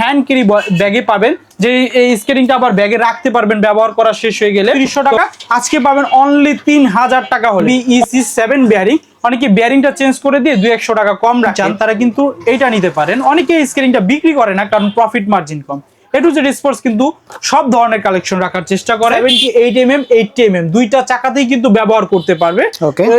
Hand carry ব্যাগে পাবেন, যে এই স্কেটিংটা আবার ব্যাগে রাখতে পারবেন ব্যবহার করা শেষ হয়ে গেলে। 300 টাকা, আজকে পাবেন অনলি 3000 টাকা হলে। BEC 7 বেয়ারিং, অনেকে বেয়ারিংটা চেঞ্জ করে দিয়ে 200 টাকা কম রাখেন, তারা কিন্তু এইটা নিতে পারেন। অনেকে এই স্কেটিংটা বিক্রি করে না, কারণ profit margin com. A to Z sports কিন্তু সব ধরনের কালেকশন রাখার চেষ্টা করে। 78mm 80mm দুইটা চাকাতেই কিন্তু ব্যবহার করতে পারবে।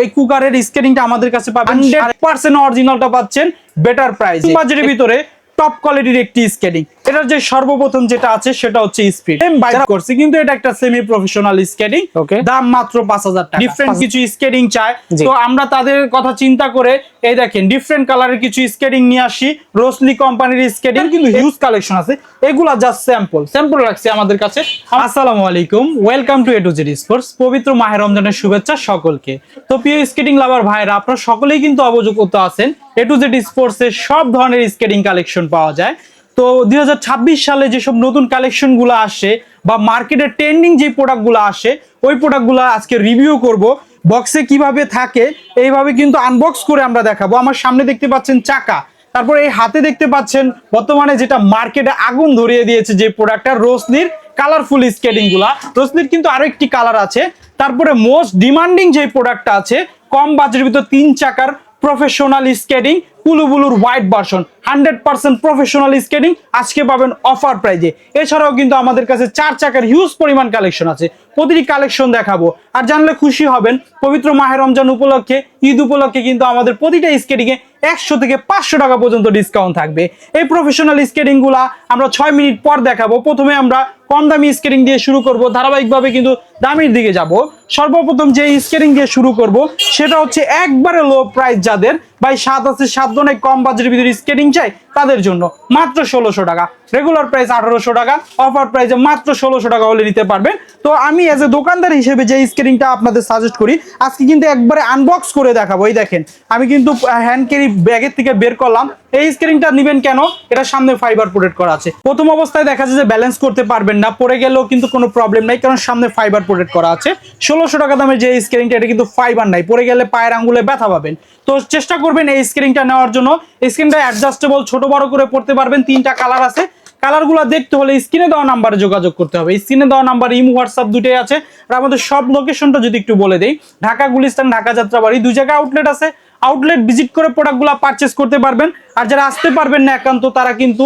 এই কুকারের স্কেটিংটা আমাদের কাছে পাবেন 100% অরিজিনালটা পাচ্ছেন বেটার প্রাইস, বাজেটের ভিতরে টপ কোয়ালিটির একটি স্কেটিং। এটার যে সর্বপ্রথম যেটা আছে সেটা হচ্ছে স্পিড বাইক করছে, কিন্তু এটা একটা সেমি প্রফেশনাল স্কেটিং, দাম মাত্র 5000 টাকা। ডিফারেন্ট কিছু স্কেটিং চায়, তো আমরা তাদের কথা চিন্তা করে এই দেখেন ডিফারেন্ট কালারের কিছু স্কেটিং নিয়ে আসি। রোসলি কোম্পানির স্কেটিং কিন্তু হিউজ কালেকশন আছে, এগুলা জাস্ট স্যাম্পল রাখছি আমাদের কাছে। আসসালামু আলাইকুম, welcome to A to Z sports. পবিত্র মাহে রমজানের শুভেচ্ছা সকলকে। তো প্রিয় স্কেটিং লাভার ভাইরা, আপনারা সকলেই কিন্তু অবগত আছেন A to Z স্পোর্টস এর সব ধরনের স্কেটিং কালেকশন পাওয়া যায়। তো 2026 সালে যেসব নতুন কালেকশন গুলো আসে বা মার্কেটে ট্রেন্ডিং যে প্রোডাক্ট গুলো আসে, ওই প্রোডাক্ট গুলো আজকে রিভিউ করব। বক্সে কিভাবে থাকে এইভাবে কিন্তু আনবক্স করে আমরা দেখাবো। আমার সামনে দেখতে পাচ্ছেন চাকা, তারপর এই হাতে দেখতে পাচ্ছেন বর্তমানে যেটা মার্কেটে আগুন ধরিয়ে দিয়েছে যে প্রোডাক্টটা, রোসলির কালারফুল স্কেটিং গুলা। রোসলির কিন্তু আরো একটি কালার আছে। তারপরে মোস্ট ডিমান্ডিং যে প্রোডাক্টটা আছে কম বাজেটের ভিতর 3 চাকার প্রফেশনাল স্কেটিং, কুলুবুলুর হোয়াইট ভার্সন 100% প্রফেশনাল স্কেটিং আজকে পাবেন অফার প্রাইজে। এছাড়াও কিন্তু আমাদের কাছে 4 চাকার হিউজ পরিমাণ কালেকশন আছে, প্রতিটি কালেকশন দেখাবো। আর জানলে খুশি হবেন, পবিত্র মাহে রমজান উপলক্ষে, ঈদ উপলক্ষে কিন্তু আমাদের প্রতিটা স্কেটিং এ 100 থেকে 500 টাকা পর্যন্ত ডিসকাউন্ট থাকবে। এই প্রফেশনাল স্কেটিং গুলা আমরা 6 মিনিট পর দেখাবো। প্রথমে আমরা কম দামি স্কেটিং দিয়ে শুরু করব, ধারাবাহিকভাবে কিন্তু দামির দিকে যাব। সর্বপ্রথম যে স্কেটিং দিয়ে শুরু করব সেটা হচ্ছে একবারে লো প্রাইস, যাদের ভাই 7 আছে 7 জনে কম বাজেটের ভিতরে স্কেটিং চাই তাদের জন্য মাত্র 1600 টাকা। রেগুলার প্রাইস 1800 টাকা, অফার প্রাইসে মাত্র 1600 টাকা হলে নিতে পারবেন। তো আমি এজ এ দোকানদার হিসেবে যে স্কেটিংটা আপনাদের সাজেস্ট করি, আজকে কিন্তু একবারে আনবক্স করে দেখাবো। এই দেখেন আমি কিন্তু হ্যান্ড ক্যারি ব্যাগের থেকে বের করলাম। এই স্কেটিংটা নেবেন কেন, এটা সামনে ফাইবার প্রোটেক্ট করা আছে। প্রথম অবস্থায় দেখা যায় যে ব্যালেন্স করতে পারবেন না, পড়ে গেলেও কিন্তু কোনো প্রবলেম নাই, কারণ সামনে ফাইবার প্রোটেক্ট করা আছে। 1600 টাকা দামের যে স্কেটিংটা, এটা কিন্তু ফাইবার নাই, পড়ে গেলে পায়ের আঙ্গুলে ব্যথা পাবেন। তো চেষ্টা করবেন এই স্কেটিংটা নেওয়ার জন্য। স্ক্রিনটা অ্যাডজাস্টেবল, ছোট বড় করে পড়তে পারবেন। 3টা কালার আছে, কালারগুলো দেখতে হলে স্ক্রিনে দেওয়া নাম্বারে যোগাযোগ করতে হবে। স্ক্রিনে দেওয়া নাম্বার ইমো হোয়াটসঅ্যাপ দুটোই আছে। আর আমাদের সব লোকেশনটা যদি একটু বলে দেই, ঢাকা গুলিস্তান, ঢাকা যাত্রাবাড়ি, 2 জায়গায় আউটলেট আছে। আউটলেট ভিজিট করে প্রোডাক্টগুলো পারচেস করতে পারবেন। আর যারা আসতে পারবেন না একান্ত, তারা কিন্তু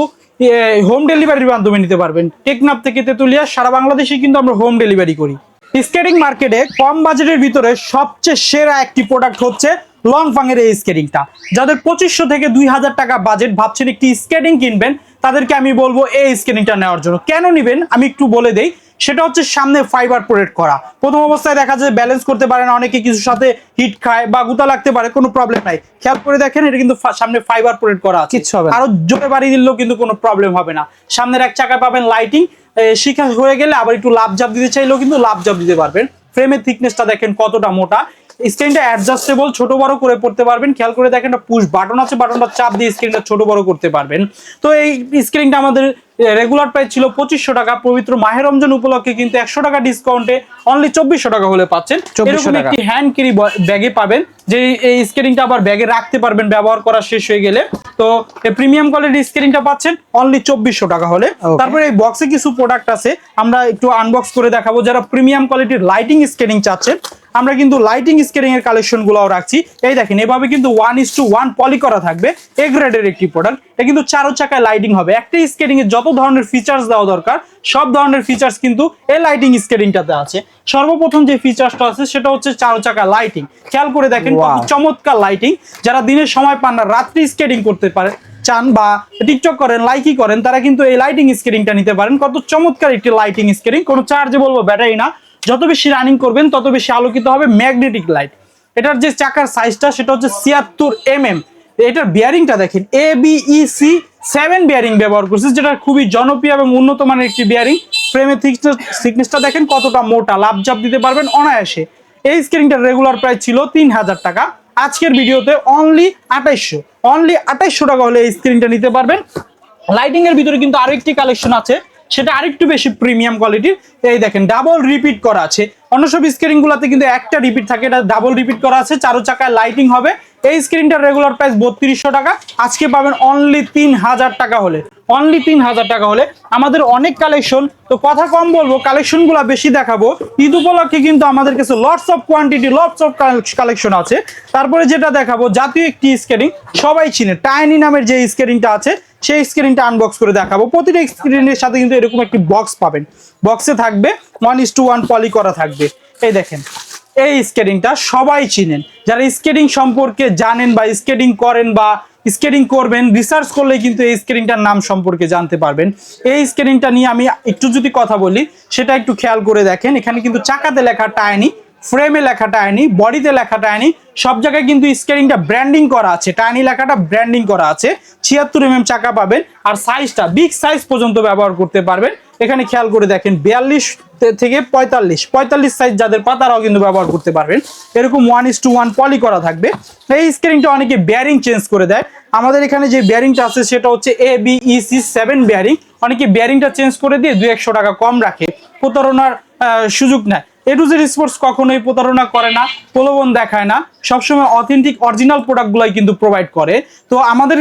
হোম ডেলিভারির মাধ্যমে নিতে পারবেন। টেকনাফ থেকে তেতুলিয়া, সারা বাংলাদেশে কিন্তু আমরা হোম ডেলিভারি করি। স্কেটিং মার্কেটে কম বাজেটের ভিতরে সবচেয়ে সেরা একটি প্রোডাক্ট হচ্ছে লংফাংয়ের এই স্কেটিংটা। যাদের 2500 থেকে 2000 টাকা বাজেট, ভাবছেন একটি স্কেটিং কিনবেন, তাদেরকে আমি বলবো এই স্কেটিংটা নেওয়ার জন্য। কেন নেবেন আমি একটু বলে দেই। সেটা হচ্ছে সামনে ফাইবার প্রোটেক্ট করা। প্রথম অবস্থায় দেখা যায় ব্যালেন্স করতে পারে না, অনেকে কিছুর সাথে হিট খায় বা গুতা লাগতে পারে, কোনো প্রবলেম নাই। খেয়াল করে দেখেন, এটা কিন্তু সামনে ফাইবার প্রোটেক্ট করা আছে, কিচ্ছু হবে না। আরো জোরে বাড়ি দিলেও কিন্তু কোনো প্রবলেম হবে না। সামনের এক চাকায় পাবেন লাইটিং, শিখা হয়ে গেলে আবার একটু লাভ জাপ দিতে চাইলেও কিন্তু লাভ জাপ দিতে পারবেন। ফ্রেমের থিকনেসটা দেখেন কতটা মোটা। স্ক্রিনটা অ্যাডজাস্টেবল, ছোট বড় করে পড়তে পারবেন। খেয়াল করে দেখেন একটা পুশ বাটন আছে, বাটনটা চাপ দিয়ে স্ক্রিনটা ছোট বড় করতে পারবেন। তো এই স্ক্রিনটা আমাদের রেগুলার প্রাইস ছিল 2500 টাকা। পবিত্র মাহে রমজান উপলক্ষে কিন্তু 100 টাকা ডিসকাউন্টে অনলি 2400 টাকা হলে পাচ্ছেন। এরকম একটি হ্যান্ড ক্যারি ব্যাগে পাবেন, যে এই স্কেটিংটা আবার ব্যাগে রাখতে পারবেন ব্যবহার করা শেষ হয়ে গেলে। তো এই প্রিমিয়াম কোয়ালিটির স্কেটিংটা পাচ্ছেন অনলি 2400 টাকা হলে। তারপরে এই বক্সে কিছু প্রোডাক্ট আছে, আমরা একটু আনবক্স করে দেখাবো। যারা প্রিমিয়াম কোয়ালিটির লাইটিং স্কেটিং চাচ্ছেন, আমরা কিন্তু লাইটিং স্কেটিং এর কালেকশন গুলাও রাখছি। এই দেখেন এভাবে কিন্তু 1:1 পলি করা থাকবে, এ গ্রেডের একটি প্রোডাক্ট। এটা কিন্তু 4 চাকায় লাইটিং হবে। একটা স্কেটিং এর যত ধরনের ফিচার্স দেওয়া দরকার সব ধরনের ফিচার্স কিন্তু এই লাইটিং স্কেটিংটাতে আছে। সর্বপ্রথম যে ফিচার্সটা আছে সেটা হচ্ছে 4 চাকা লাইটিং। খেয়াল করে দেখেন কত চমৎকার লাইটিং। যারা দিনের সময় পান না, রাত্রি স্কেটিং করতে পারে চান বা টিকটক করেন, লাইকি করেন, তারা কিন্তু এই লাইটিং স্কেটিংটা নিতে পারেন। কত চমৎকার একটি লাইটিং স্কেটিং, কোনো চার্জেবল বা ব্যাটারি না। যত বেশি রানিং করবেন তত বেশি আলোকিত হবে। Magnetic light. এটার যে চাকার সাইজটা সেটা হচ্ছে 76mm। এটার বিয়ারিংটা দেখেন ABEC 7 বিয়ারিং ব্যবহার করছে, যেটা খুবই জনপ্রিয় এবং উন্নত মানের একটি বিয়ারিং। ফ্রেমের থিকনেসটা দেখেন কতটা মোটা, লাভ জাপ দিতে পারবেন অনায়াসে। এই স্কেটিংটার রেগুলার প্রাইস ছিল 3000 টাকা। আজকের ভিডিওতে অনলি 2800 টাকা হলে এই স্কেটিংটা নিতে পারবেন। লাইটিং এর ভিতরে কিন্তু আরো একটি কালেকশন আছে, সেটা আরেকটু বেশি প্রিমিয়াম কোয়ালিটির। এই দেখেন ডাবল রিপিট করা আছে। অন্য সব স্ক্রিন গুলাতে কিন্তু একটা রিপিট থাকে, এটা ডাবল রিপিট করা আছে। 4 চাকায় লাইটিং হবে। এই স্ক্রিনটার রেগুলার প্রাইস 3200 টাকা, আজকে পাবেন অনলি 3000 টাকা হলে। অনলি 3000 টাকা হলে। আমাদের অনেক কালেকশন, তো কথা কম বলবো, কালেকশন গুলা বেশি দেখাবো। ঈদ উপলক্ষে কিন্তু আমাদের কাছে lots of quantity, lots of collection আছে। তারপরে যেটা দেখাবো জাতীয় একটি স্কেটিং, সবাই চিনে টাইনি নামের যে স্কেটিংটা আছে, সেই স্ক্রিনটা আনবক্স করে দেখাবো। প্রতিটা স্ক্রিনের সাথে কিন্তু এরকম একটি বক্স পাবেন, বক্সে থাকবে 1:1 পলি করা থাকবে। এই দেখেন এই স্কেটিংটা সবাই চিনেন, যারা স্কেটিং সম্পর্কে জানেন বা স্কেটিং করেন বা স্কেটিং করবেন, রিসার্চ করলে কিন্তু এই স্কেটিংটার নাম সম্পর্কে জানতে পারবেন। এই স্কেটিংটা নিয়ে আমি একটু যদি কথা বলি, সেটা একটু খেয়াল করে দেখেন। এখানে কিন্তু চাকাতে লেখা টাইনি, ফ্রেমে লেখা টাইনি, বডিতে লেখা টাইনি, সব জায়গায় কিন্তু স্কেটিংটা ব্র্যান্ডিং করা আছে, টাইনি লেখাটা ব্র্যান্ডিং করা আছে। 76 mm চাকা পাবেন, আর সাইজটা বিগ সাইজ পর্যন্ত ব্যবহার করতে পারবেন। এখানে খেয়াল করে দেখেন 42 থেকে 45 সাইজ যাদের পা তারাও কিন্তু ব্যবহার করতে পারবেন। এরকম 1:1 পলি করা থাকবে। এই স্কেটিংটা অনেকে বেয়ারিং চেঞ্জ করে দেয়। আমাদের এখানে যে বেয়ারিংটা আছে সেটা হচ্ছে ABEC7 বেয়ারিং। অনেকে বেয়ারিংটা চেঞ্জ করে দিয়ে 200-100 টাকা কম রাখে, প্রতারণার সুযোগ নেয়। A to Z স্পোর্টস কখনোই প্রতারণা করে না, প্রলোভন দেখায় না, সবসময় অথেন্টিক অরিজিনাল প্রোডাক্টগুলাই কিন্তু প্রোভাইড করে। তো আমাদের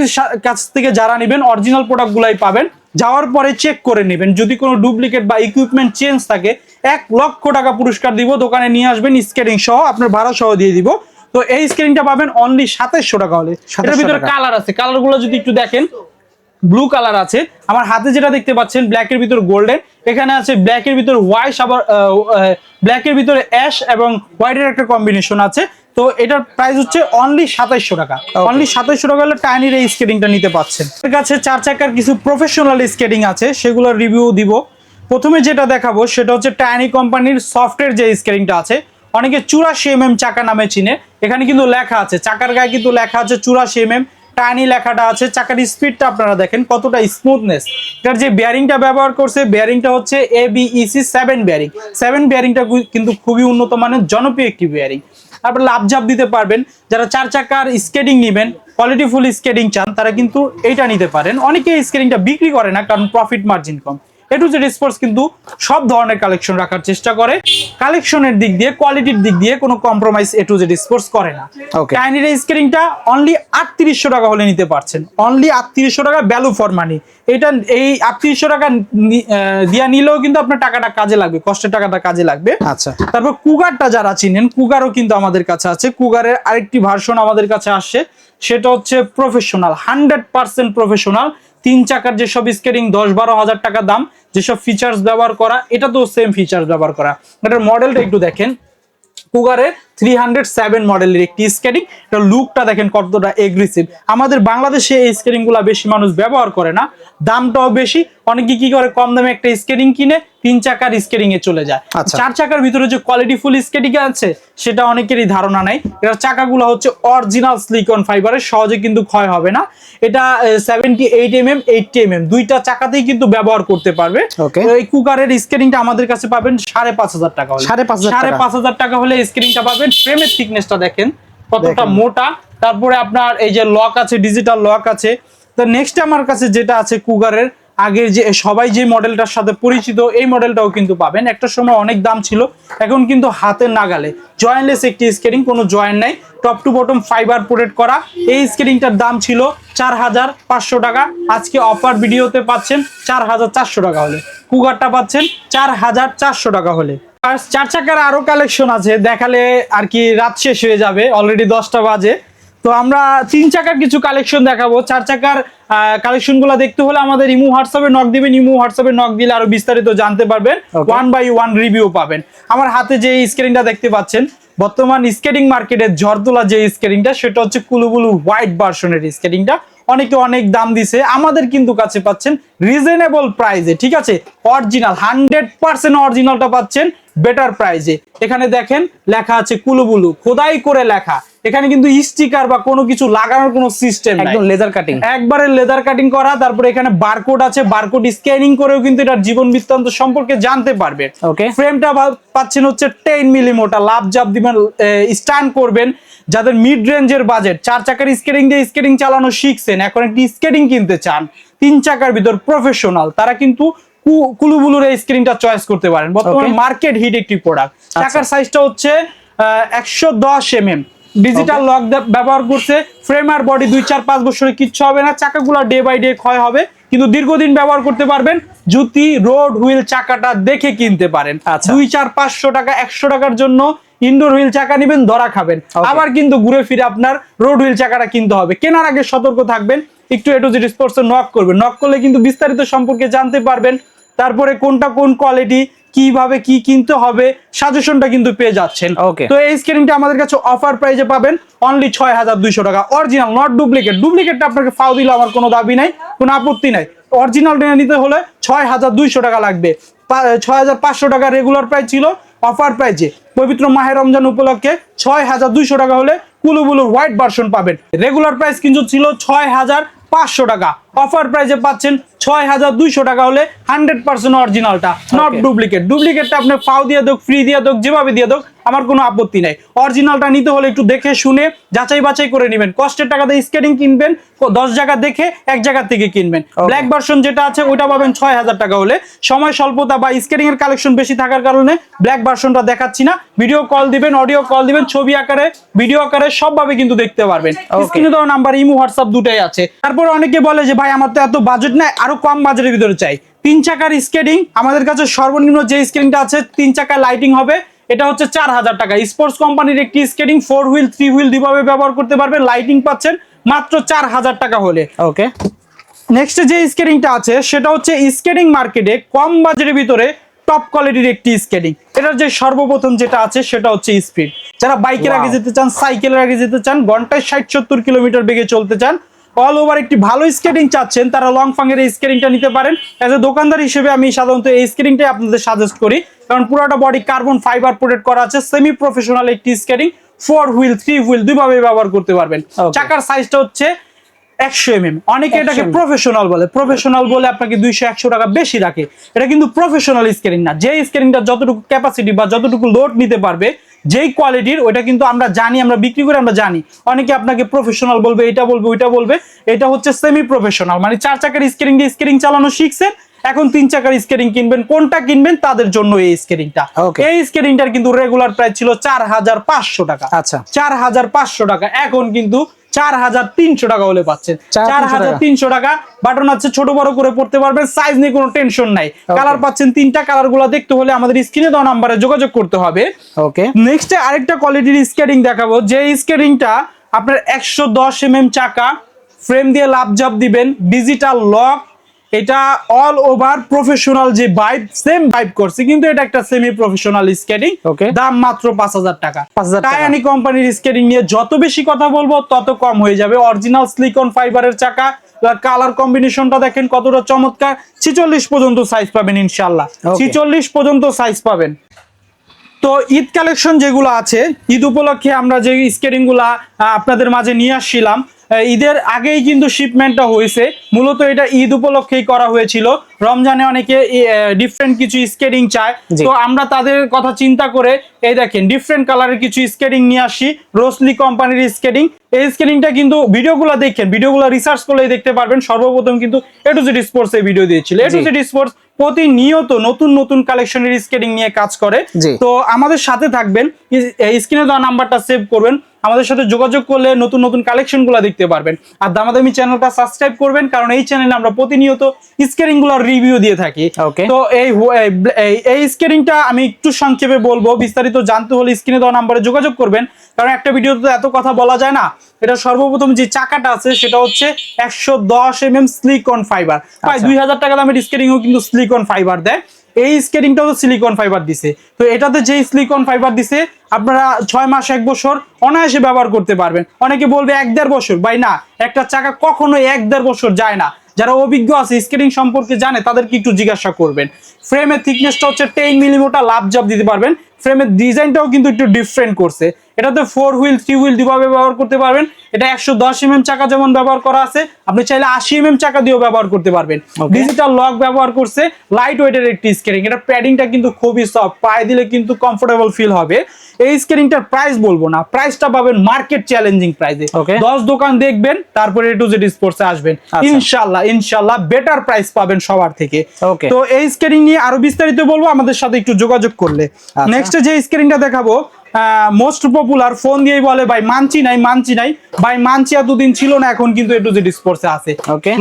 কাছ থেকে যারা নেবেন অরিজিনাল প্রোডাক্টগুলাই পাবেন। যাওয়ার পরে চেক করে নেবেন, যদি কোনো ডুপ্লিকেট বা ইকুইপমেন্ট চেঞ্জ থাকে 1 লক্ষ টাকা পুরস্কার দিব। দোকানে নিয়ে আসবেন স্কেটিং সহ, আপনার ভাড়া সহ দিয়ে দিব। তো এই স্কেটিংটা পাবেন অনলি 2700 টাকা হলে। এটার ভিতরে কালার আছে, কালারগুলো যদি একটু দেখেন, ব্লু কালার আছে, আমার হাতে যেটা দেখতে পাচ্ছেন ব্ল্যাকের ভিতর গোল্ডেন, এখানে আছে ব্ল্যাকের ভিতর হোয়াইট, আবার ব্ল্যাকের ভিতরে অ্যাশ এবং হোয়াইটের একটা কম্বিনেশন আছে। তো এটার প্রাইস হচ্ছে অনলি 2700 টাকা। অনলি 2700 টাকা হলে টাইনির এই স্কেটিংটা নিতে পাচ্ছেন। এর কাছে 4 চাকার কিছু প্রফেশনাল স্কেটিং আছে, সেগুলোর রিভিউ দিব। প্রথমে যেটা দেখাবো সেটা হচ্ছে টাইনি কোম্পানির সফটের যে স্কেটিংটা আছে, অনেকে 84 mm চাকা নামে চিনে। এখানে কিন্তু লেখা আছে, চাকার গায়ে কিন্তু লেখা আছে 84 mm, টাইনি লেখাটা আছে। চাকার স্পিডটা আপনারা দেখেন কতটা স্মুথনেস। এটার যে বেয়ারিংটা ব্যবহার করছে, বেয়ারিংটা হচ্ছে ABEC7 বেয়ারিং। 7 বেয়ারিংটা কিন্তু খুবই উন্নত মানের জনপ্রিয় একটি বেয়ারিং। আপনারা লাভঝাপ দিতে পারবেন। যারা 4 চাকার স্কেটিং নেবেন, কোয়ালিটিফুল স্কেটিং চান, তারা কিন্তু এইটা নিতে পারেন। অনেকে এই স্কেটিংটা বিক্রি করে না, কারণ profit margin com. A to Z sports কিন্তু সব ধরনের কালেকশন রাখার চেষ্টা করে, কালেকশনের দিক দিয়ে, কোয়ালিটির দিক দিয়ে কোনো compromise A to Z sports করে না। টাইনির এই স্কেটিংটা অনলি 3800 টাকা হলে নিতে পারছেন। অনলি 3800 টাকা, ভ্যালু ফর মানি। এটা এই 3800 টাকা দিয়া নিলেও কিন্তু আপনার টাকাটা কাজে লাগবে, কষ্টের টাকাটা কাজে লাগবে। আচ্ছা, তারপর কুগারটা যারা চিনেন, কুগারও কিন্তু আমাদের কাছে আছে। কুগারের আরেকটি ভার্সন আমাদের কাছে আসছে, সেটা হচ্ছে প্রফেশনাল, 100% প্রফেশনাল। 3 চাকার যেসব স্কেটিং 10-12 হাজার টাকা দাম, যেসব ফিচার্স ব্যবহার করা, এটা তো সেম ফিচার্স ব্যবহার করা। এটার মডেলটা একটু দেখেন, কুগারের 307 মডেলের একটি স্কেটিং। এটা লুকটা দেখেন কতটা এগ্রেসিভ। আমাদের বাংলাদেশে এই স্কেটিং গুলা বেশি মানুষ ব্যবহার করে না, দামটাও বেশি। অনেকে কি করে, কম দামে একটা স্কেটিং কিনে 3 চাকার স্কেটিং এ চলে যায়। 4 চাকার ভিতরে যে কোয়ালিটিফুল স্কেটিং আছে সেটা অনেকেরই ধারণা নাই। এটার চাকাগুলো হচ্ছে অরিজিনাল সিলিকন ফাইবারের, সহজে কিন্তু ক্ষয় হবে না। এটা 78 mm 80 mm দুইটা চাকাতেই কিন্তু ব্যবহার করতে পারবে। এই কুগারের স্কেটিংটা আমাদের কাছে পাবেন 5500 টাকা হলে। 5500 টাকা হলে স্কেটিংটা পাবেন। ফ্রেমের থিকনেসটা দেখেন কতটা মোটা। তারপরে আপনার এই যে লক আছে, ডিজিটাল লক আছে। তো নেক্সট আমার কাছে যেটা আছে কুগারের, আগে যে সবাই যে মডেলটার সাথে পরিচিত, এই মডেলটাও কিন্তু পাবেন। একটা সময় অনেক দাম ছিল, এখন কিন্তু হাতের নাগালে। জয়েন্টলেস একটি স্কেটিং, কোনো জয়েন্ট নাই, top to bottom fibre protect করা। এই স্কেটিংটার দাম ছিল 4500 টাকা, আজকে অফার ভিডিওতে পাচ্ছেন 4400 টাকা হলে। কুগারটা পাচ্ছেন 4400 টাকা হলে। আর 4 চাকার আরো কালেকশন আছে, দেখালে আর কি রাত শেষ হয়ে যাবে, অলরেডি 10টা বাজে। তো আমরা 3 চাকার কিছু কালেকশন দেখাবো। 4 চাকার কালেকশন গুলো দেখতে হলে আমাদের ইমো হোয়াটসঅ্যাপে নক দিবেন। ইমো হোয়াটসঅ্যাপে নক দিলে আরো বিস্তারিত জানতে পারবেন, 1 by 1 রিভিউ পাবেন। আমার হাতে যে স্ক্রিনটা দেখতে পাচ্ছেন, বর্তমান স্কেটিং মার্কেটের ঝড় তোলা যে স্কেটিংটা, সেটা হচ্ছে কুলুবুলু হোয়াইট ভার্সনের স্কেটিংটা। অনেকে অনেক দাম দিছে, আমাদের কিন্তু কাছে পাচ্ছেন রিজনেবল প্রাইসে। ঠিক আছে, অরিজিনাল 100% অরিজিনালটা পাচ্ছেন বেটার প্রাইসে। এখানে দেখেন লেখা আছে কুলুবুলু, খোদাই করে লেখা। এখানে কিন্তু স্টিকার বা কোনো কিছু লাগানোর কোনো সিস্টেম নাই, একদম লেদার কাটিং, একবারে লেদার কাটিং করা। তারপরে এখানে বারকোড আছে, বারকোড স্ক্যানিং করেও কিন্তু এটার জীবন বৃত্তান্ত সম্পর্কে জানতে পারবে। ওকে, ফ্রেমটা পাচ্ছেন হচ্ছে 10 মিলি মোটা। লাভ জাপ দিবেন, স্ট্যান্ড করবেন। যাদের মিড রেঞ্জের বাজেট, 4 চাকার স্কেটিং দিয়ে স্কেটিং চালানো শিখছেন, এখন একটি স্কেটিং কিনতে চান 3 চাকার ভিতর প্রফেশনাল, তারা কিন্তু কুলুবুলুর এই স্ক্রিনটা চয়েস করতে পারেন। বর্তমানে মার্কেট হিট একটি প্রোডাক্ট। চাকার সাইজটা হচ্ছে 110 mm, ডিজিটাল লক ব্যবহার করছে। ফ্রেম আর বডি 2-4-5 বছরে কিচ্ছু হবে না। চাকাগুলো ডে বাই ডে ক্ষয় হবে, কিন্তু দীর্ঘদিন ব্যবহার করতে পারবেন। জুতি রোড হুইল চাকাটা দেখে কিনতে পারেন। 2, 4, 500 টাকা 100 টাকার জন্য ইনডোর হুইল চাকা নেবেন, ধরা খাবেন। আবার কিন্তু ঘুরে ফিরে আপনার রোড হুইল চাকাটা কিনতে হবে। কেনার আগে সতর্ক থাকবেন, একটু A to Z sports knock করবেন। নক করলে কিন্তু বিস্তারিত সম্পর্কে জানতে পারবেন। তারপরে কোনটা কোন কোয়ালিটি, কিভাবে কি কিনতে হবে, সাজেশনটা কিন্তু পেয়ে যাচ্ছেন। তো এই স্কেলিংটা আমাদের কাছে অফার প্রাইসে পাবেন অনলি 6200 টাকা। Original, not duplicate. ডুপ্লিকেটটা আপনাকে ফাও দিলে আমার কোনো দাবি নাই, কোনো আপত্তি নাই। অরিজিনালটা নিতে হলে 6200 টাকা লাগবে। 6500 টাকা রেগুলার প্রাইস ছিল, অফার প্রাইসে পবিত্র মাহে রমজান উপলক্ষে 6200 টাকা হলে কুলুবুলুর হোয়াইট ভার্সন পাবেন। রেগুলার প্রাইস কিন্তু ছিল 6500 টাকা, অফার প্রাইসে পাচ্ছেন 6200 টাকা হলে 100% অরিজিনালটা, নট ডুপ্লিকেট। ডুপ্লিকেটটা আপনি ফাও দিয়ে দোক, ফ্রি দিয়ে দোক, যেভাবে দিয়ে দোক, আমার কোনো আপত্তি নাই। অরিজিনালটা নিতে হলে একটু দেখে শুনে যাচাই বাছাই করে নেবেন। কষ্টের টাকাতে স্কেটিং কিনবেন, 10 জায়গা দেখে এক জায়গা থেকে কিনবেন। ব্ল্যাক ভার্সন যেটা আছে ওইটা পাবেন 6000 টাকা হলে। সময় স্বল্পতা বা স্কেটিং এর কালেকশন বেশি থাকার কারণে ব্ল্যাক ভার্সনটা দেখাচ্ছি না। ভিডিও কল দিবেন, অডিও কল দিবেন, ছবি আকারে, ভিডিও আকারে সবভাবে কিন্তু দেখতে পারবেন। স্ক্রিনে দেওয়া নাম্বার ইমো হোয়াটসঅ্যাপ দুটাই আছে। তারপর অনেকে বলে যে ভাই আমার তো এত বাজেট নাই, আরো কম বাজেটের ভিতরে চাই। 3 চাকার স্কেটিং আমাদের কাছে সর্বনিম্ন যে স্কেটিংটা আছে 3 চাকা লাইটিং হবে, এটা হচ্ছে 4000 টাকা। স্পোর্টস কোম্পানির একটি স্কেটিং 4 হুইল 3 হুইল দুইভাবে ব্যবহার করতে পারবেন। লাইটিং পাচ্ছেন মাত্র 4000 টাকা হলে। ওকে, নেক্সট যে স্কেটিংটা আছে সেটা হচ্ছে স্কেটিং মার্কেটে কম বাজেটের ভিতরে টপ কোয়ালিটির একটি স্কেটিং। এটার যে সর্বপ্রথম যেটা আছে সেটা হচ্ছে স্পিড। যারা বাইকের আগে যেতে চান, সাইকেলের আগে যেতে চান, ঘন্টায় 60-70 কিলোমিটার বেগে চলতে চান, অল ওভার একটি ভালো স্কেটিং চাচ্ছেন, তারা লং ফাংয়ের এই স্কেটিংটা নিতে পারেন। এজ এ দোকানদার হিসেবে আমি সাধারণত এই স্কেটিংটাই আপনাদের সাজেস্ট করি, কারণ পুরোটা বডি কার্বন ফাইবার প্রোটেক্ট করা আছে। সেমি প্রফেশনাল একটি স্কেটিং, 4 হুইল 3 হুইল দুইভাবে ব্যবহার করতে পারবেন। চাকার সাইজটা হচ্ছে 100 mm। অনেকে এটাকে প্রফেশনাল বলে, প্রফেশনাল বলে আপনাকে 200-100 টাকা বেশি রাখে। এটা কিন্তু প্রফেশনাল স্কেটিং না। যে স্কেটিংটা যতটুকু ক্যাপাসিটি বা যতটুকু লোড নিতে পারবে, যেই কোয়ালিটির, ওইটা কিন্তু আমরা জানি, আমরা বিক্রি করে আমরা জানি। অনেকে আপনাকে প্রফেশনাল বলবে, এটা বলবে, ওইটা বলবে। এটা হচ্ছে সেমি প্রফেশনাল, মানে 4 চাকার স্কেটিং দিয়ে স্কেটিং চালানো শিখছেন, এখন 3 চাকার স্কেটিং কিনবেন, কোনটা কিনবেন তাদের জন্য এই স্কেটিংটা। এই স্কেটিংটার কিন্তু রেগুলার প্রাইস ছিল 4500 টাকা। আচ্ছা, 4500 টাকা, এখন কিন্তু 4300 টাকা হলে পাচ্ছেন। 4300 টাকা, বাটন আছে, ছোট বড় করে পড়তে পারবেন, সাইজ নিয়ে কোনো টেনশন নাই। কালার পাচ্ছেন 3টা, কালার গুলো দেখতে হলে আমাদের স্ক্রিনে দেওয়া নাম্বারে যোগাযোগ করতে হবে। ওকে, নেক্সট আরেকটা কোয়ালিটির স্কেটিং দেখাবো, যে স্কেটিংটা আপনার 110 mm চাকা, ফ্রেম দিয়ে লাভজাব দিবেন, ডিজিটাল লক। এটা অল ওভার প্রফেশনাল যে ভাইব, সেম ভাইব করছে, কিন্তু এটা একটা সেমি প্রফেশনাল স্কেটিং। দাম মাত্র 5000 টাকা। টায়ানি কোম্পানির স্কেটিং নিয়ে যত বেশি কথা বলবো তত কম হয়ে যাবে। অরিজিনাল সিলিকন ফাইবারের চাকা, কালার কম্বিনেশনটা দেখেন কতটা চমৎকার। 46 পর্যন্ত সাইজ পাবেন ইনশাআল্লাহ, 46 পর্যন্ত সাইজ পাবেন। তো ঈদ কালেকশন যেগুলো আছে, ঈদ উপলক্ষে আমরা যে স্কেটিং গুলা আপনাদের মাঝে নিয়ে আসছিলাম, ঈদের আগেই কিন্তু শিপমেন্টটা হয়েছে। মূলত এটা ঈদ উপলক্ষেই করা হয়েছিল। রমজানে অনেকে ডিফারেন্ট কিছু স্কেটিং চায়, তো আমরা তাদের কথা চিন্তা করে এই দেখেন ডিফারেন্ট কালারের কিছু স্কেটিং নিয়ে আসি। রোসলি কোম্পানির স্কেটিং, এই স্কেটিংটা কিন্তু ভিডিওগুলো দেখেন, ভিডিওগুলো রিসার্চ করলেই দেখতে পারবেন। সর্বপ্রথম কিন্তু A to Z স্পোর্টস এই ভিডিও দিয়েছিল। A to Z স্পোর্টস প্রতিনিয়ত নতুন নতুন কালেকশনের স্কেটিং নিয়ে কাজ করে। তো আমাদের সাথে থাকবেন, স্ক্রিনে দেওয়া নাম্বারটা সেভ করবেন, আমাদের সাথে যোগাযোগ করলে নতুন নতুন কালেকশন গুলা দেখতে পারবেন। আর দামাদামি চ্যানেলটা সাবস্ক্রাইব করবেন, কারণ এই চ্যানেলে আমরা প্রতিনিয়ত স্কেটিং গুলোর রিভিউ দিয়ে থাকি। তো এই স্কেটিংটা আমি একটু সংক্ষেপে বলবো, বিস্তারিত জানতে হলে স্ক্রিনে দেওয়া নাম্বারে যোগাযোগ করবেন, কারণ একটা ভিডিওতে এত কথা বলা যায় না। এটা সর্বপ্রথম যে চাকাটা আছে সেটা হচ্ছে 110 mm সিলিকন ফাইবার। প্রায় 2000 টাকা দামের স্কেটিংও কিন্তু সিলিকন ফাইবার দেয়। এই স্কেটিংটাও তো সিলিকন ফাইবার দিছে। তো এটাতে যে সিলিকন ফাইবার দিছে, আপনারা 6 মাস 1 বছর অনায়াসে ব্যবহার করতে পারবেন। অনেকে বলবে 1-1.5 বছর, ভাই না, একটা চাকা কখনো 1-1.5 বছর যায় না। যারা অভিজ্ঞ আছে, স্কেটিং সম্পর্কে জানে, তাদেরকে একটু জিজ্ঞাসা করবেন। ফ্রেমের থিকনেসটা হচ্ছে 10 mm লাভজাব দিতে পারবেন। ফ্রেমের ডিজাইনটাও কিন্তু একটু ডিফারেন্ট করছে। এটাতে 4 হুইল 3 হুইল দুভাবে ব্যবহার করতে পারবেন। এটা 110 mm চাকা যেমন ব্যবহার করা আছে, আপনি চাইলে 80 mm চাকা দিয়েও ব্যবহার করতে পারবেন। ডিজিটাল লক ব্যবহার করছে, লাইট ওয়েটের একটি স্কেটিং। এটা প্যাডিংটা কিন্তু খুবই সফট, পায়ে দিলে কিন্তু কমফোর্টেবল ফিল হবে। এই স্কেটিংটার প্রাইস বলবো না, প্রাইসটা পাবেন মার্কেট চ্যালেঞ্জিং প্রাইসে। 10 দোকান দেখবেন, তারপরে A to Z স্পোর্টসে আসবেন, ইনশাআল্লাহ বেটার প্রাইস পাবেন সবার থেকে। তো এই স্কেটিং নিয়ে আরো বিস্তারিত বলবো, আমাদের সাথে একটু যোগাযোগ করলে। নেক্সট যে স্কেটিংটা দেখাবো, মোস্ট পপুলার, ফোন দিয়েই বলে ভাই মানছি নাই ভাই মানছি এতদিন ছিল না, এখন কিন্তু A to Z স্পোর্টসে আছে।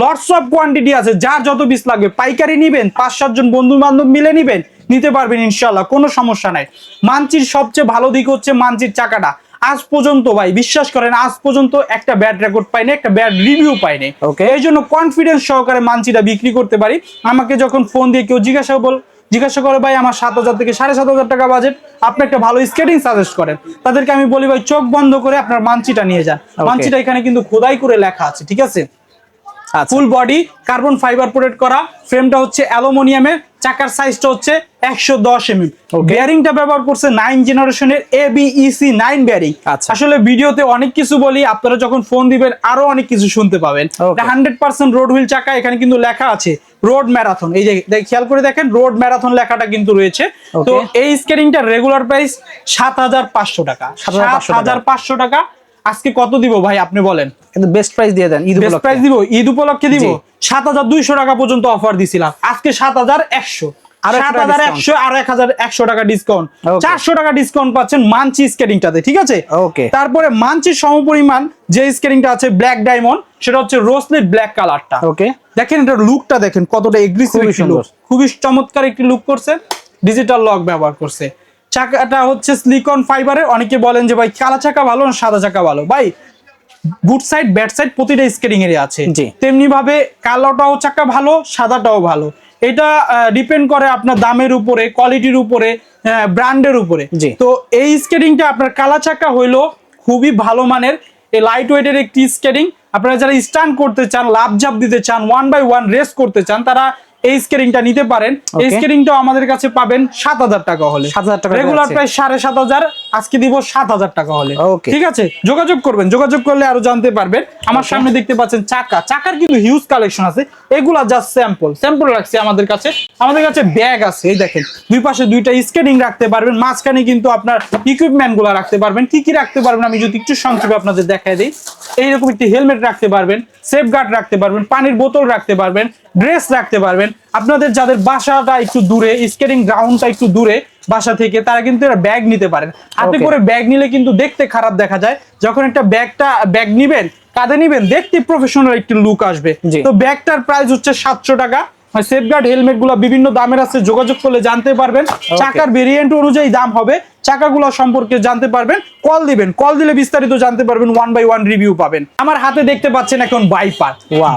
লটস অফ কোয়ান্টিটি আছে, যার যত পিস লাগবে পাইকারি নিবেন, 5-7 জন বন্ধু বান্ধব মিলে নিবেন, নিতে পারবেন ইনশাল্লাহ, কোনো সমস্যা নাই। মানচির সবচেয়ে ভালো দিক হচ্ছে মানচির চাকাটা আজ পর্যন্ত ভাই বিশ্বাস করেন আজ পর্যন্ত একটা ব্যাড রেকর্ড পাইনি, একটা ব্যাড রিভিউ পাইনি। এই জন্য কনফিডেন্স সহকারে মানচিটা বিক্রি করতে পারি। আমাকে যখন ফোন দিয়ে কেউ জিজ্ঞাসা করে ভাই আমার 7,000 থেকে 7,500 টাকা বাজেট, আপনি একটা ভালো স্কেটিং সাজেস্ট করেন, তাদেরকে আমি বলি ভাই চোখ বন্ধ করে আপনার মানচিটা নিয়ে যান। মানচিটা এখানে কিন্তু খোদাই করে লেখা আছে, ঠিক আছে। Full body carbon fibre protect করা, ফ্রেমটা হচ্ছে অ্যালুমিনিয়ামের, চাকার সাইজটা হচ্ছে 110 mm, বেয়ারিংটা ব্যবহার করছে 9 জেনারেশনের ABEC 9 বেয়ারিং। আসলে ভিডিওতে অনেক কিছু বলি, আপনারা যখন ফোন দিবেন আরো অনেক কিছু শুনতে পাবেন। 100% রোড হুইল চাকা, এখানে কিন্তু লেখা আছে রোড ম্যারাথন, এই যে খেয়াল করে দেখেন রোড ম্যারাথন লেখাটা কিন্তু রয়েছে। তো এই স্কেটিংটার রেগুলার প্রাইস 7,500 টাকা, 7,500 টাকা। আজকে কত দিব ভাই আপনি বলেন? কিন্তু বেস্ট প্রাইস দিয়ে দেন, বেস্ট প্রাইস দিব, ঈদ উপলক্ষে দিব। 7,200 টাকা পর্যন্ত অফার দিছিলাম, আজকে 7,100, 7,100 আর 1,100 টাকা ডিসকাউন্ট, 400 টাকা ডিসকাউন্ট পাচ্ছেন মানচি স্কেটিংটাতে, ঠিক আছে। তারপরে মানচির সমপরিমাণ যে স্কেটিংটা আছে ব্ল্যাক ডায়মন্ড, সেটা হচ্ছে রোজলেট ব্ল্যাক কালারটা। দেখেন এটার লুকটা দেখেন কতটা এগ্রেসিভ, খুবই চমৎকার একটি লুক করছে, ডিজিটাল লক ব্যবহার করছে। চাকাটা হচ্ছে সিলিকন ফাইবারের। অনেকে বলেন যে ভাই কালা চাকা ভালো না সাদা চাকা ভালো, ভাই গুড সাইড ব্যাড সাইড প্রতিটা স্কেটিং এর আছে, তেমনি ভাবে কালোটাও চাকা ভালো, সাদাটাও ভালো। এটা ডিপেন্ড করে আপনার দামের উপরে, কোয়ালিটির উপরে, ব্র্যান্ডের উপরে। তো এই স্কেটিংটা আপনার কালা চাকা হইলো খুবই ভালো মানের, এই লাইট ওয়েটের একটি স্কেটিং। আপনারা যারা স্টান্ট করতে চান, লাভ ঝাপ দিতে চান, 1x1 রেস করতে চান, তারা এই স্কেটিংটা নিতে পারেন। এই স্কেটিংটাও আমাদের কাছে পাবেন 7,000 টাকা হলে, রেগুলার প্রাইস 7,500, আজকে দিব 7,000 টাকা হলে, ঠিক আছে। যোগাযোগ করবেন, যোগাযোগ করলে আরো জানতে পারবেন। আমার সামনে দেখতে পাচ্ছেন চাকার কিন্তু হিউজ কালেকশন আছে, এগুলা জাস্ট স্যাম্পল রাখছি আমাদের কাছে। ব্যাগ আছে, এই দেখেন দুই পাশে দুইটা স্কেটিং রাখতে পারবেন, মাঝখানে কিন্তু আপনার ইকুইপমেন্ট গুলা রাখতে পারবেন। কি কি রাখতে পারবেন আমি যদি একটু সংক্ষেপে আপনাদের দেখাই দিই। এইরকম একটি হেলমেট রাখতে পারবেন, সেফ গার্ড রাখতে পারবেন, পানির বোতল রাখতে পারবেন, ড্রেস রাখতে পারবেন। আপনাদের যাদের বাসাটা একটু দূরে, স্কেটিং গ্রাউন্ডটা একটু দূরে বাসা থেকে, তারা কিন্তু ব্যাগ নিতে পারেন। হাতে করে ব্যাগ নিলে কিন্তু দেখতে খারাপ দেখা যায়, যখন একটা ব্যাগ নিবেন, কাঁধে নিবেন, দেখতে প্রফেশনাল একটি লুক আসবে। তো ব্যাগটার প্রাইস হচ্ছে 700 টাকা। সেফগার্ড হেলমেট গুলো বিভিন্ন দামের আছে, যোগাযোগ করলে জানতে পারবেন। চাকার ভেরিয়েন্ট অনুযায়ী দাম হবে, চাকাগুলো সম্পর্কে জানতে পারবেন, কল দিবেন, কল দিলে বিস্তারিত জানতে পারবেন, 1x1 রিভিউ পাবেন। আমার হাতে দেখতে পাচ্ছেন এখন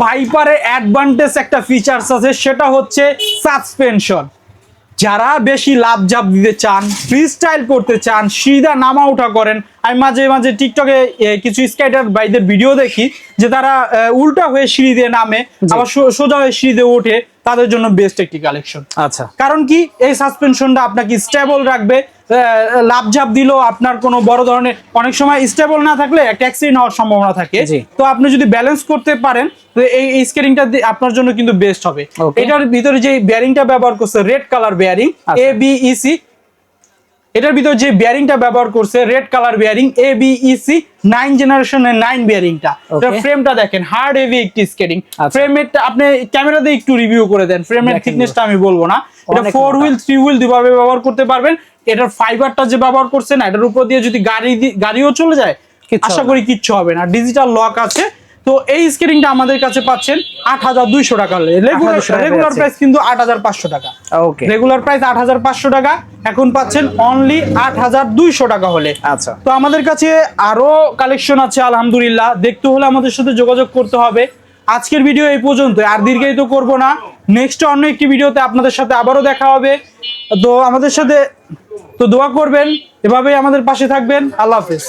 ভাইপারের অ্যাডভান্টেজ একটা ফিচার্স আছে, সেটা হচ্ছে সাসপেনশন। যারা বেশি লাভ ঝাপ দিতে চান, ফ্রি স্টাইল করতে চান, সিধা নামা উঠা করেন, আমি মাঝে মাঝে টিকটকে কিছু স্কেটার ভাইদের ভিডিও দেখি যে তারা উল্টা হয়ে সিঁড়ি দিয়ে নামে, আবার সোজা হয়ে সিঁড়ি দিয়ে ওঠে, তাদের জন্য বেস্ট একটি কালেকশন। আচ্ছা, কারণ কি এই সাসপেনশনটা আপনাকে স্টেবল রাখবে। লাভ ঝাপ দিলেও আপনার কোনো বড় ধরনের, অনেক সময় স্টেবল না থাকলে একটা অ্যাক্সিডেন্ট হওয়ার সম্ভাবনা থাকে। তো আপনি যদি ব্যালেন্স করতে পারেন, তো এই স্কেটিংটা আপনার জন্য কিন্তু বেস্ট হবে। এটার ভিতরে যে বেয়ারিংটা ব্যবহার করছে রেড কালার বেয়ারিং ABEC, এটার ভিতরে যে বেয়ারিংটা ব্যবহার করছে রেড কালার বেয়ারিং ABEC 9 জেনারেশনের 9 বেয়ারিংটা। ফ্রেমটা দেখেন হার্ড হেভি একটি স্কেটিং। ফ্রেমটা আপনি ক্যামেরাতে একটু রিভিউ করে দেন, ফ্রেমের থিকনেসটা আমি বলবো না। এটা 4 হুইল 3 হুইল দুভাবে ব্যবহার করতে পারবেন। এটার ফাইবারটা যে ব্যবহার করছে না, এটার উপর দিয়ে যদি গাড়িও চলে যায়, আশা করি কিচ্ছু হবে না, ডিজিটাল লক আছে। তো এই স্কেটিংটা আমাদের কাছে পাচ্ছেন 8,200 টাকা। রেগুলার প্রাইস কিন্তু 8,500 টাকা। রেগুলার প্রাইস 8,500 টাকা, এখন পাচ্ছেন অনলি 8,200 টাকা হলে। আচ্ছা, তো আমাদের কাছে আরো কালেকশন আছে আলহামদুলিল্লাহ। দেখতে হলে আমাদের সাথে যোগাযোগ করতে হবে। আজকের ভিডিও এই পর্যন্ত, আর দীর্ঘায়িত করব না। নেক্সট অন্য একটি ভিডিওতে আপনাদের সাথে আবারও দেখা হবে। তো আমাদের সাথে দোয়া করবেন, এভাবেই আমাদের পাশে থাকবেন। আল্লাহ হাফেজ।